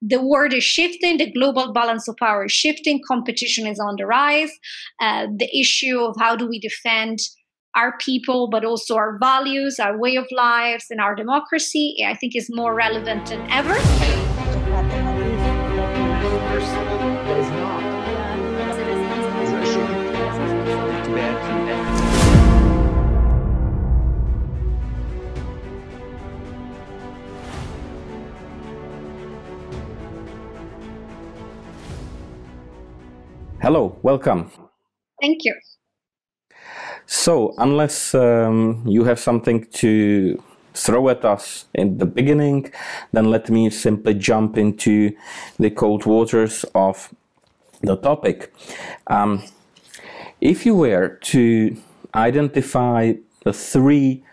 the world is shifting, the global balance of power is shifting, competition is on the rise. The issue of how do we defend our people, but also our values, our way of lives, and our democracy, I think is more relevant than ever. Hello, welcome. Thank you. So, unless you have something to throw at us in the beginning, then let me simply jump into the cold waters of the topic. If you were to identify the three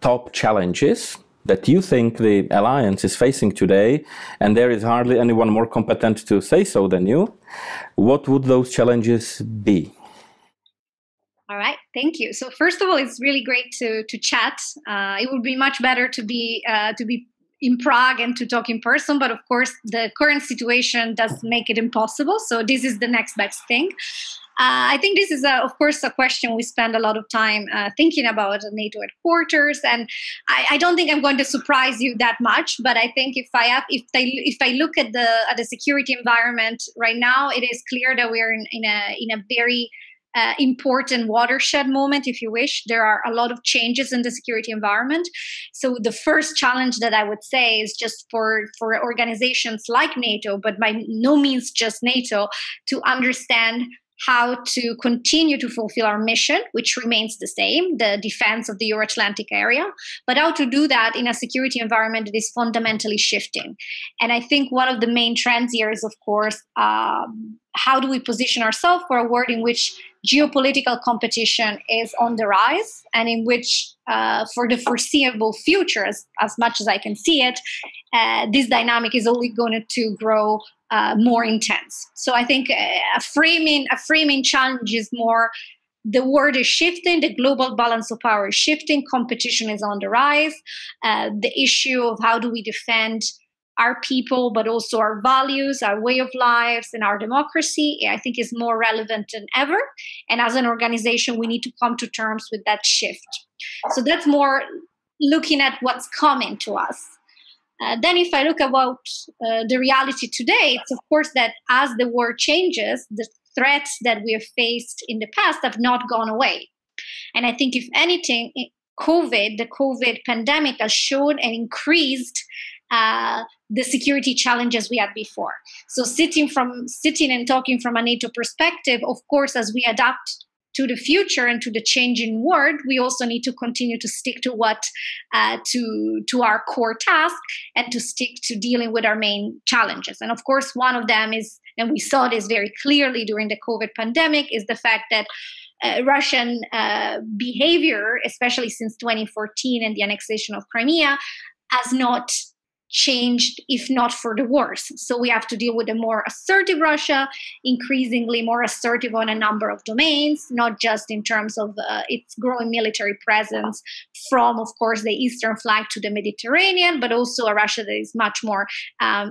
top challenges that you think the alliance is facing today, and there is hardly anyone more competent to say so than you, what would those challenges be? All right, thank you. So first of all, it's really great to chat. It would be much better to be in Prague and to talk in person, but of course the current situation does make it impossible. So this is the next best thing. I think this is, of course, a question we spend a lot of time thinking about at NATO headquarters, and I don't think I'm going to surprise you that much. But I think if I look at the security environment right now, it is clear that we're in a very important watershed moment, if you wish. There are a lot of changes in the security environment. So the first challenge that I would say is just for organizations like NATO, but by no means just NATO, to understand how to continue to fulfill our mission, which remains the same, the defense of the Euro-Atlantic area, but how to do that in a security environment that is fundamentally shifting. And I think one of the main trends here is, of course, how do we position ourselves for a world in which geopolitical competition is on the rise, and in which, for the foreseeable future, as much as I can see it, this dynamic is only going to grow more intense. So I think a framing challenge is more: the world is shifting, the global balance of power is shifting, competition is on the rise. The issue of how do we defend our people, but also our values, our way of lives, and our democracy, I think is more relevant than ever. And as an organization, we need to come to terms with that shift. So that's more looking at what's coming to us. Then if I look about the reality today, it's of course that as the world changes, the threats that we have faced in the past have not gone away. And I think if anything, the COVID pandemic has shown and increased the security challenges we had before. So sitting and talking from a NATO perspective, of course, as we adapt to the future and to the changing world, we also need to continue to stick to to our core task and to stick to dealing with our main challenges. And of course, one of them is, and we saw this very clearly during the COVID pandemic, is the fact that Russian behavior, especially since 2014 and the annexation of Crimea, has not changed, if not for the worse. So we have to deal with a more assertive Russia, increasingly more assertive on a number of domains, not just in terms of its growing military presence from, of course, the eastern flank to the Mediterranean, but also a Russia that is much more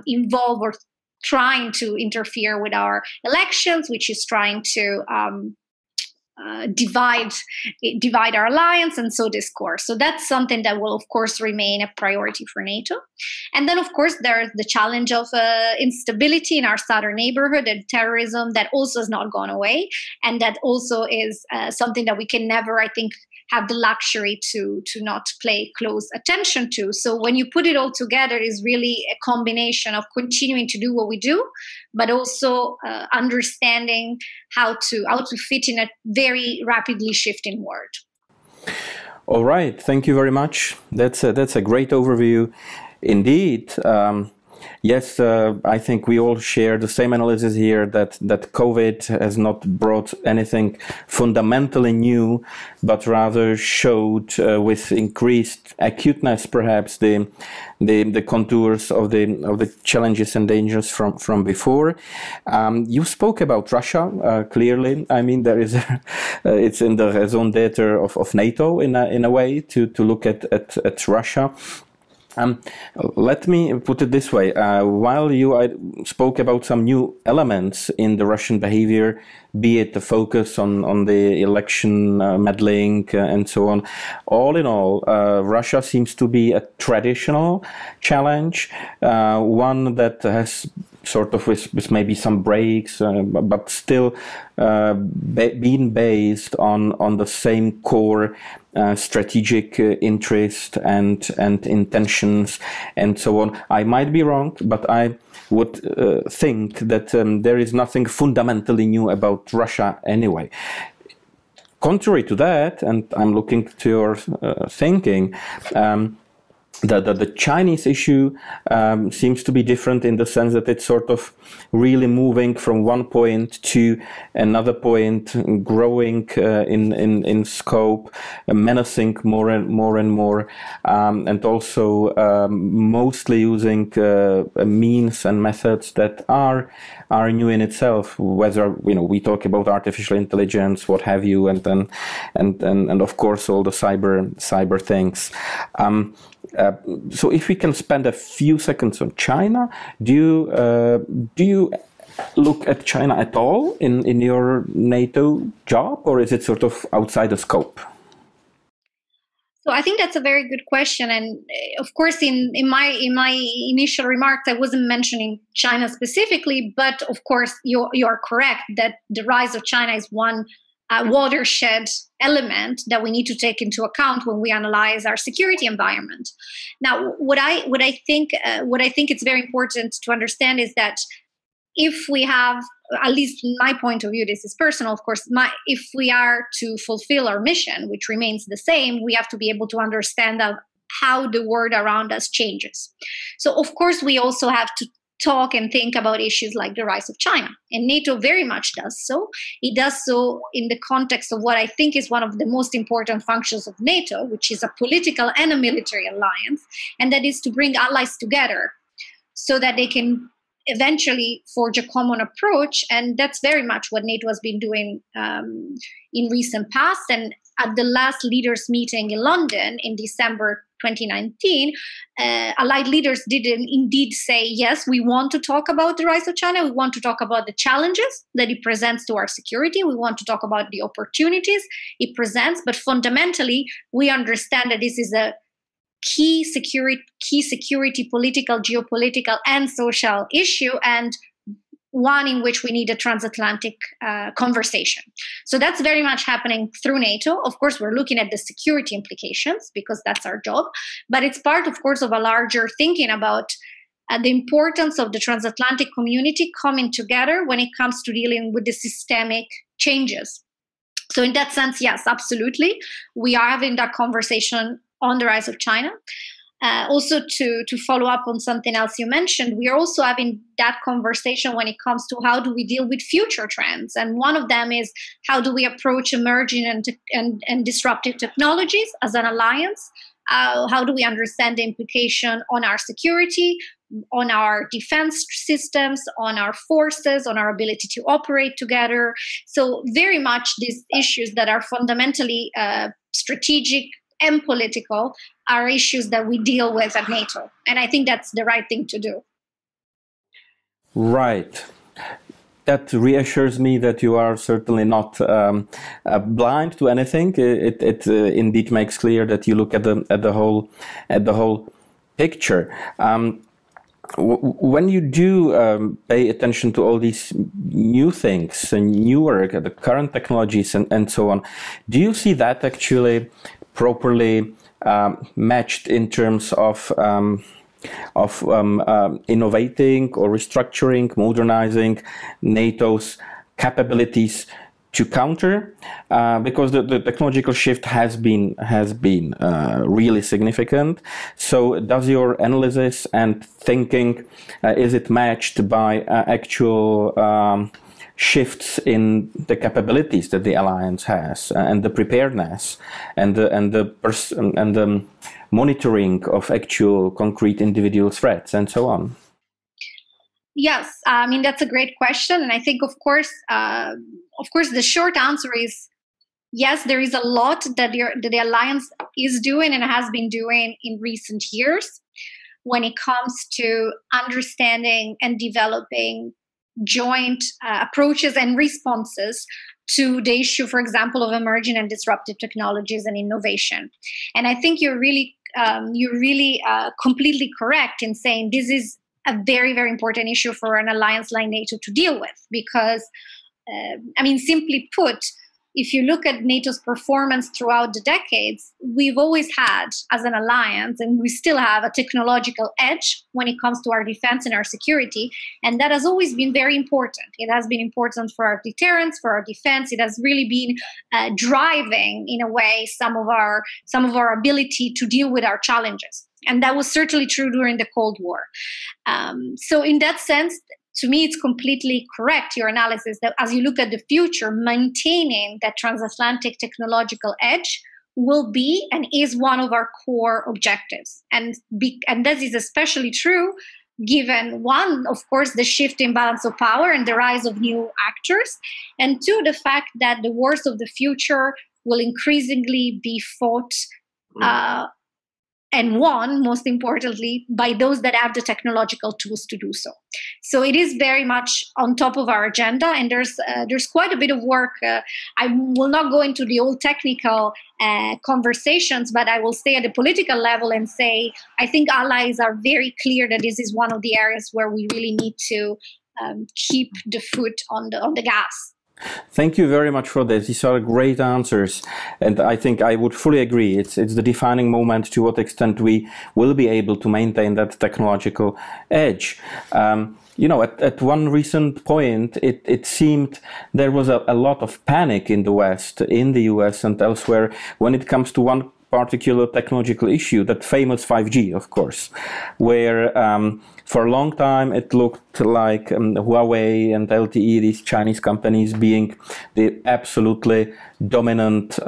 involved or trying to interfere with our elections, which is trying to divide our alliance and sow discord. So that's something that will, of course, remain a priority for NATO. And then, of course, there's the challenge of instability in our southern neighborhood and terrorism that also has not gone away. And that also is something that we can never, I think, have the luxury to not pay close attention to. So when you put it all together, is really a combination of continuing to do what we do, but also understanding how to fit in a very rapidly shifting world. All right, thank you very much. That's a great overview indeed. Yes, I think we all share the same analysis here that COVID has not brought anything fundamentally new, but rather showed with increased acuteness, perhaps, the contours of the challenges and dangers from before. You spoke about Russia clearly. I mean, there is it's in the raison d'être of NATO in a way to look at Russia. Um, Let me put it this way. While I spoke about some new elements in the Russian behavior, be it the focus on the election meddling and so on, all in all, Russia seems to be a traditional challenge, one that has sort of with maybe some breaks, but still being based on the same core strategic interest and intentions and so on. I might be wrong, but I would think that there is nothing fundamentally new about Russia anyway. Contrary to that, and I'm looking to your thinking, the Chinese issue seems to be different in the sense that it's sort of really moving from one point to another point, growing in scope, menacing more and more, and also mostly using means and methods that are new in itself. Whether we talk about artificial intelligence, what have you, and of course all the cyber things. So if we can spend a few seconds on China, do you look at China at all in your NATO job, or is it sort of outside the scope? So I think that's a very good question, and of course, in my initial remarks, I wasn't mentioning China specifically, but of course, you're correct that the rise of China is one watershed element that we need to take into account when we analyze our security environment. Now, what I think it's very important to understand is that if we have, at least in my point of view, this is personal, of course, if we are to fulfill our mission, which remains the same, we have to be able to understand how the world around us changes. So, of course, we also have to talk and think about issues like the rise of China. And NATO very much does so. It does so in the context of what I think is one of the most important functions of NATO, which is a political and a military alliance, and that is to bring allies together so that they can eventually forge a common approach. And that's very much what NATO has been doing in recent past. And at the last leaders meeting in London in December 2019, allied leaders did indeed say, yes, we want to talk about the rise of China. We want to talk about the challenges that it presents to our security. We want to talk about the opportunities it presents. But fundamentally, we understand that this is a key security, political, geopolitical, and social issue, and one in which we need a transatlantic conversation. So that's very much happening through NATO. Of course, we're looking at the security implications because that's our job, but it's part, of course, of a larger thinking about the importance of the transatlantic community coming together when it comes to dealing with the systemic changes. So in that sense, yes, absolutely. We are having that conversation on the rise of China. Also, to follow up on something else you mentioned, we are also having that conversation when it comes to how do we deal with future trends. And one of them is how do we approach emerging and disruptive technologies as an alliance? How do we understand the implication on our security, on our defense systems, on our forces, on our ability to operate together? So very much these issues that are fundamentally strategic and political are issues that we deal with at NATO. And I think that's the right thing to do. Right. That reassures me that you are certainly not blind to anything. It indeed makes clear that you look at the whole picture. When you do pay attention to all these new things and newer, the current technologies and so on, do you see that actually properly matched in terms of innovating or restructuring, modernizing NATO's capabilities to counter? Because the technological shift has been really significant. So does your analysis and thinking, is it matched by actual shifts in the capabilities that the alliance has and the preparedness and the monitoring of actual concrete individual threats and so on? Yes, I mean, that's a great question. And I think, of course, the short answer is yes, there is a lot that the alliance is doing and has been doing in recent years. when it comes to understanding and developing joint approaches and responses to the issue, for example, of emerging and disruptive technologies and innovation. And I think you're really completely correct in saying this is a very, very important issue for an alliance like NATO to deal with, because, simply put, if you look at NATO's performance throughout the decades, we've always had, as an alliance, and we still have, a technological edge when it comes to our defense and our security. And that has always been very important. It has been important for our deterrence, for our defense. It has really been driving, in a way, some of our ability to deal with our challenges. And that was certainly true during the Cold War. So in that sense, to me, it's completely correct, your analysis, that as you look at the future, maintaining that transatlantic technological edge will be and is one of our core objectives. And this is especially true given, one, of course, the shift in balance of power and the rise of new actors, and two, the fact that the wars of the future will increasingly be fought and won, most importantly, by those that have the technological tools to do so. So it is very much on top of our agenda, and there's quite a bit of work. I will not go into the old technical conversations, but I will stay at the political level and say I think allies are very clear that this is one of the areas where we really need to keep the foot on the gas. Thank you very much for this. These are great answers, and I think I would fully agree. It's the defining moment to what extent we will be able to maintain that technological edge. At one recent point, it seemed there was a lot of panic in the West, in the US and elsewhere, when it comes to one particular technological issue, that famous 5G, of course, where for a long time it looked like Huawei and LTE, these Chinese companies, being the absolutely dominant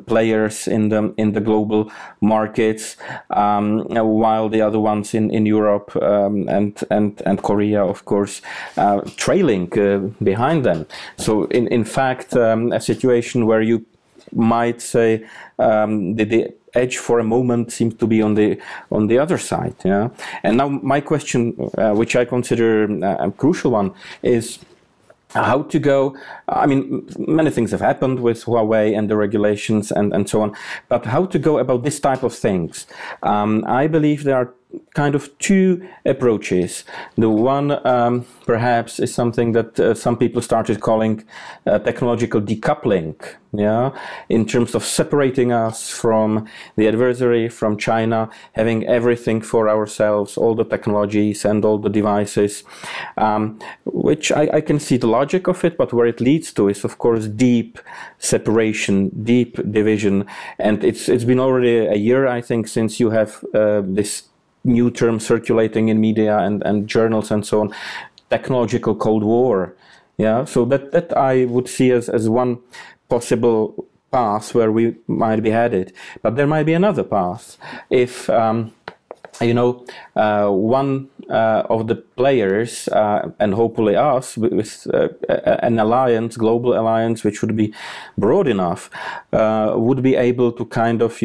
players in the global markets, while the other ones in Europe and Korea, of course, trailing behind them. So in fact, a situation where you might say the edge for a moment seems to be on the other side. Yeah. And now my question, which I consider a crucial one, is how to go. I mean, many things have happened with Huawei and the regulations and so on, but how to go about this type of things? I believe there are kind of two approaches. The one perhaps is something that some people started calling technological decoupling, in terms of separating us from the adversary, from China, having everything for ourselves, all the technologies and all the devices, which I can see the logic of it, but where it leads to is, of course, deep separation, deep division. And it's been already a year, I think, since you have this new term circulating in media and journals and so on, technological Cold War. Yeah, so that I would see as one possible path where we might be headed. But there might be another path if one of the players, and hopefully us, with an alliance, global alliance, which would be broad enough, would be able to kind of,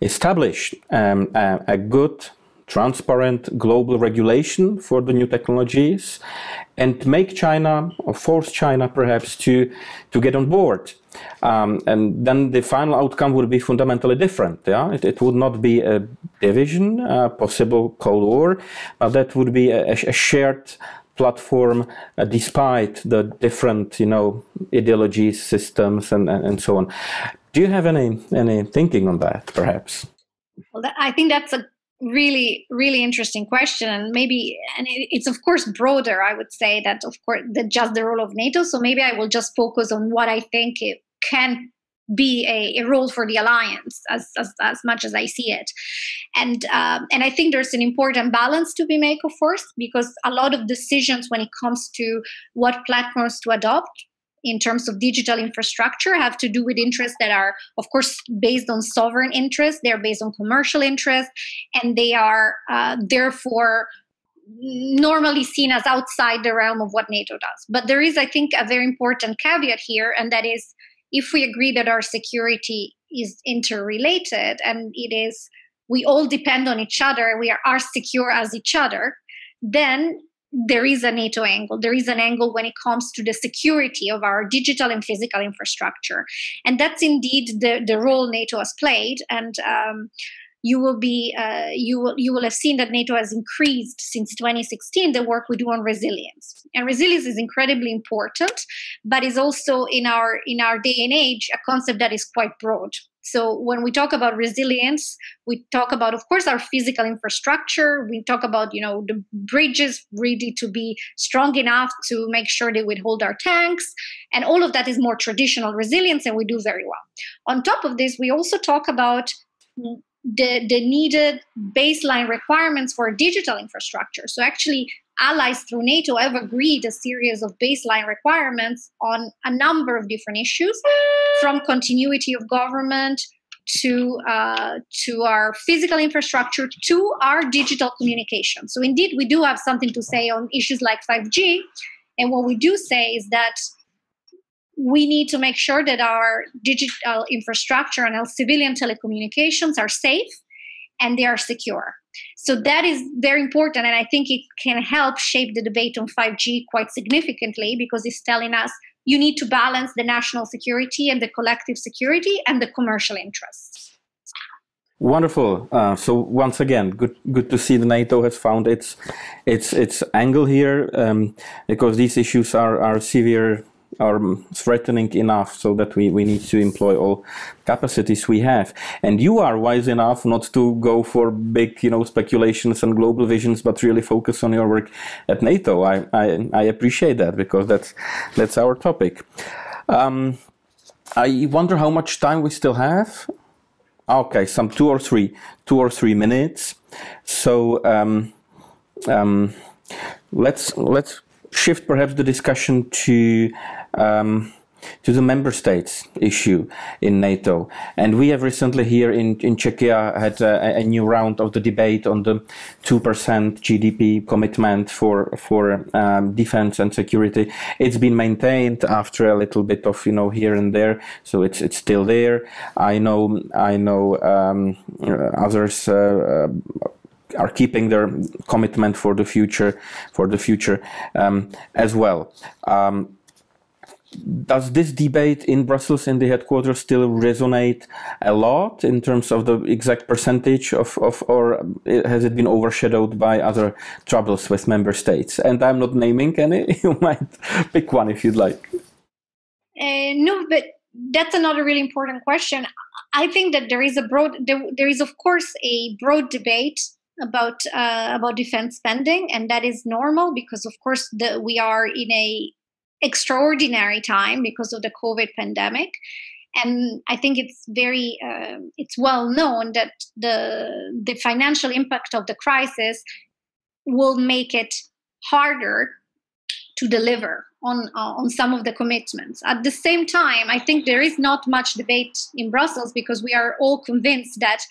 establish a good, transparent global regulation for the new technologies, and make China, or force China perhaps, to get on board. And then the final outcome would be fundamentally different. Yeah, it would not be a division, a possible Cold War, but that would be a shared platform, despite the different, ideologies, systems, and so on. Do you have any thinking on that, perhaps? Well, I think that's a really, really interesting question, and it's of course broader. I would say that, of course, than just the role of NATO. So maybe I will just focus on what I think it can be a role for the alliance, as much as I see it. And I think there's an important balance to be made, of course, because a lot of decisions when it comes to what platforms to adopt in terms of digital infrastructure have to do with interests that are, of course, based on sovereign interests. They're based on commercial interests, and they are therefore normally seen as outside the realm of what NATO does. But there is, I think, a very important caveat here, and that is, if we agree that our security is interrelated and it is we all depend on each other, we are secure as each other, then there is a NATO angle. There is an angle when it comes to the security of our digital and physical infrastructure. And that's indeed the role NATO has played. And you will have seen that NATO has increased since 2016 the work we do on resilience. And resilience is incredibly important, but is also in our day and age a concept that is quite broad. So when we talk about resilience, we talk about, of course, our physical infrastructure. We talk about, the bridges really to be strong enough to make sure they would hold our tanks. And all of that is more traditional resilience, and we do very well. On top of this, we also talk about the needed baseline requirements for digital infrastructure. So actually, allies through NATO have agreed a series of baseline requirements on a number of different issues, from continuity of government to our physical infrastructure to our digital communication. So indeed, we do have something to say on issues like 5G. And what we do say is that we need to make sure that our digital infrastructure and our civilian telecommunications are safe and they are secure. So that is very important, and I think it can help shape the debate on 5G quite significantly, because it's telling us you need to balance the national security and the collective security and the commercial interests. Wonderful. So once again, good to see the NATO has found its angle here, because these issues are severe, are threatening enough, so that we need to employ all capacities we have. And you are wise enough not to go for big, speculations and global visions, but really focus on your work at NATO. I appreciate that, because that's our topic. I wonder how much time we still have. Okay, some two or three minutes. So let's shift perhaps the discussion to the member states issue in NATO. And we have recently here in Czechia had a new round of the debate on the 2% GDP commitment for defense and security. It's been maintained after a little bit of here and there, so it's still there. I know others are keeping their commitment for the future as well. Does this debate in Brussels, in the headquarters, still resonate a lot in terms of the exact percentage or has it been overshadowed by other troubles with member states? And I'm not naming any. You might pick one if you'd like. No, but that's another really important question. I think that there is of course a broad debate about defense spending, and that is normal, because of course we are in a extraordinary time because of the COVID pandemic. And I think it's it's well known that the financial impact of the crisis will make it harder to deliver on some of the commitments. At the same time, I think there is not much debate in Brussels, because we are all convinced that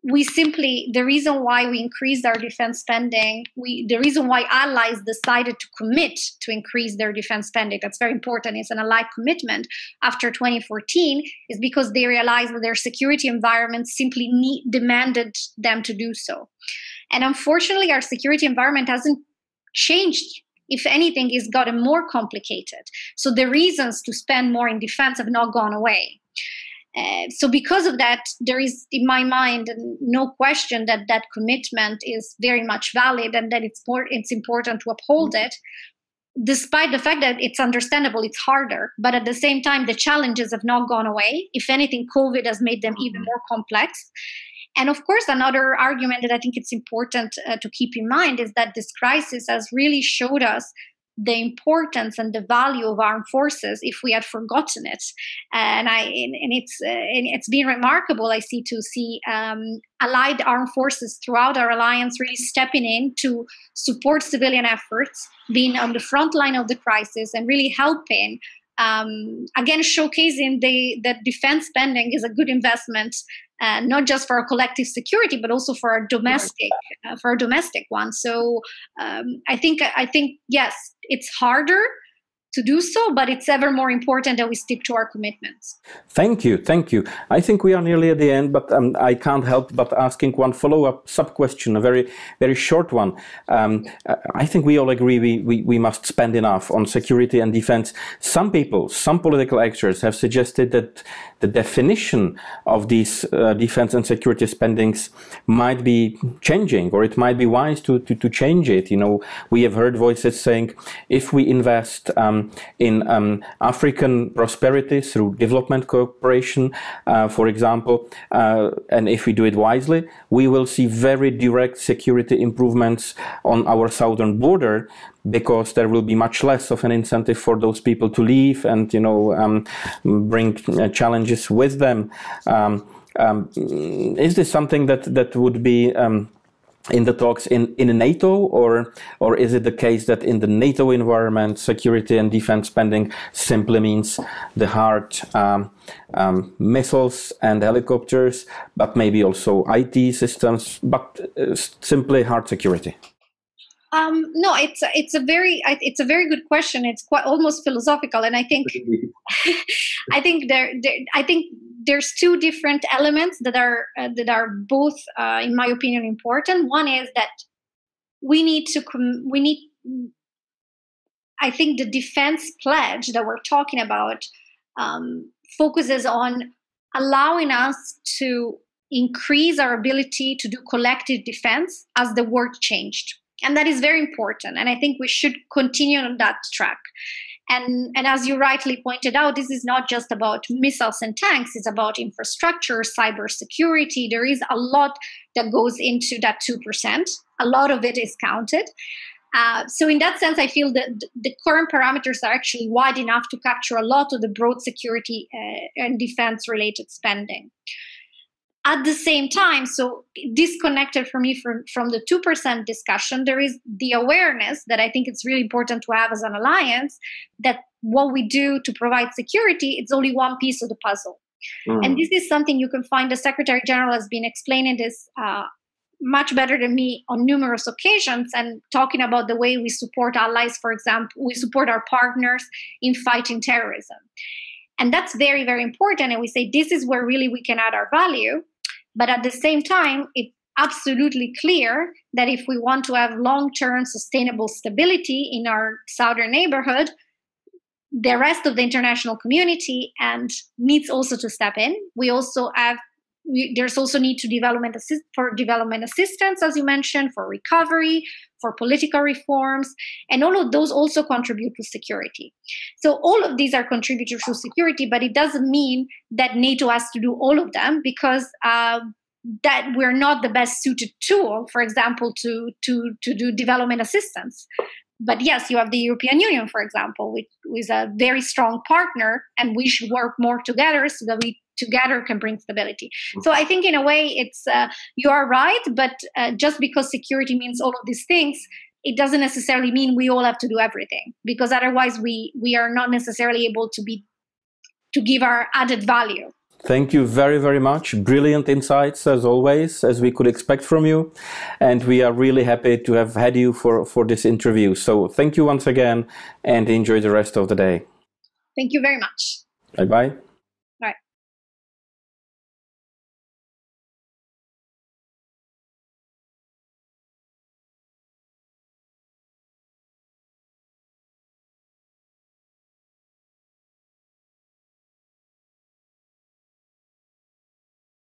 the reason why we increased our defense spending, the reason why allies decided to commit to increase their defense spending, that's very important, it's an allied commitment after 2014, is because they realized that their security environment simply demanded them to do so. And unfortunately, our security environment hasn't changed. If anything, it's gotten more complicated. So the reasons to spend more in defense have not gone away. So because of that, there is, in my mind, no question that that commitment is very much valid, and that it's important to uphold it, despite the fact that it's understandable, it's harder. But at the same time, the challenges have not gone away. If anything, COVID has made them even more complex. And of course, another argument that I think it's important to keep in mind is that this crisis has really showed us the importance and the value of armed forces if we had forgotten it. And it's been remarkable, I see, to see allied armed forces throughout our alliance really stepping in to support civilian efforts, being on the front line of the crisis and really helping, again, showcasing that defense spending is a good investment, not just for our collective security, but also for our domestic one. So I think yes, it's harder, do so, but it's ever more important that we stick to our commitments. Thank you. I think we are nearly at the end, but I can't help but asking one follow-up sub-question, a very, very short one. I think we all agree we must spend enough on security and defense. Some people, some political actors have suggested that the definition of these defense and security spendings might be changing, or it might be wise to change it. You know, we have heard voices saying, if we invest in African prosperity through development cooperation, for example, and if we do it wisely, we will see very direct security improvements on our southern border, because there will be much less of an incentive for those people to leave and, you know, bring challenges with them. Is this something that would be in the talks in NATO, or is it the case that in the NATO environment, security and defense spending simply means the hard missiles and helicopters, but maybe also IT systems, but simply hard security? No, it's a very good question. It's quite almost philosophical, and I think I think there's two different elements that are both, in my opinion, important. One is that I think the defense pledge that we're talking about focuses on allowing us to increase our ability to do collective defense as the world changed. And that is very important. And I think we should continue on that track. And as you rightly pointed out, this is not just about missiles and tanks. It's about infrastructure, cybersecurity. There is a lot that goes into that 2%. A lot of it is counted. So in that sense, I feel that the current parameters are actually wide enough to capture a lot of the broad security and defense-related spending. At the same time, so disconnected for me from the 2% discussion, there is the awareness that I think it's really important to have as an alliance, that what we do to provide security, it's only one piece of the puzzle. And this is something you can find the Secretary General has been explaining this much better than me on numerous occasions, and talking about the way we support allies. For example, we support our partners in fighting terrorism. And that's very, very important. And we say this is where really we can add our value. But at the same time, it's absolutely clear that if we want to have long-term sustainable stability in our southern neighborhood, the rest of the international community needs also to step in. There's also need to development assistance, as you mentioned, for recovery, for political reforms, and all of those also contribute to security. So all of these are contributors to security, but it doesn't mean that NATO has to do all of them, because that we're not the best suited tool, for example, to do development assistance. But yes, you have the European Union, for example, which is a very strong partner, and we should work more together so that we together can bring stability. So I think in a way it's you are right, but just because security means all of these things, it doesn't necessarily mean we all have to do everything, because otherwise we are not necessarily able to give our added value. Thank you very, very much. Brilliant insights, as always, as we could expect from you. And we are really happy to have had you for this interview. So thank you once again, and enjoy the rest of the day. Thank you very much. Bye-bye.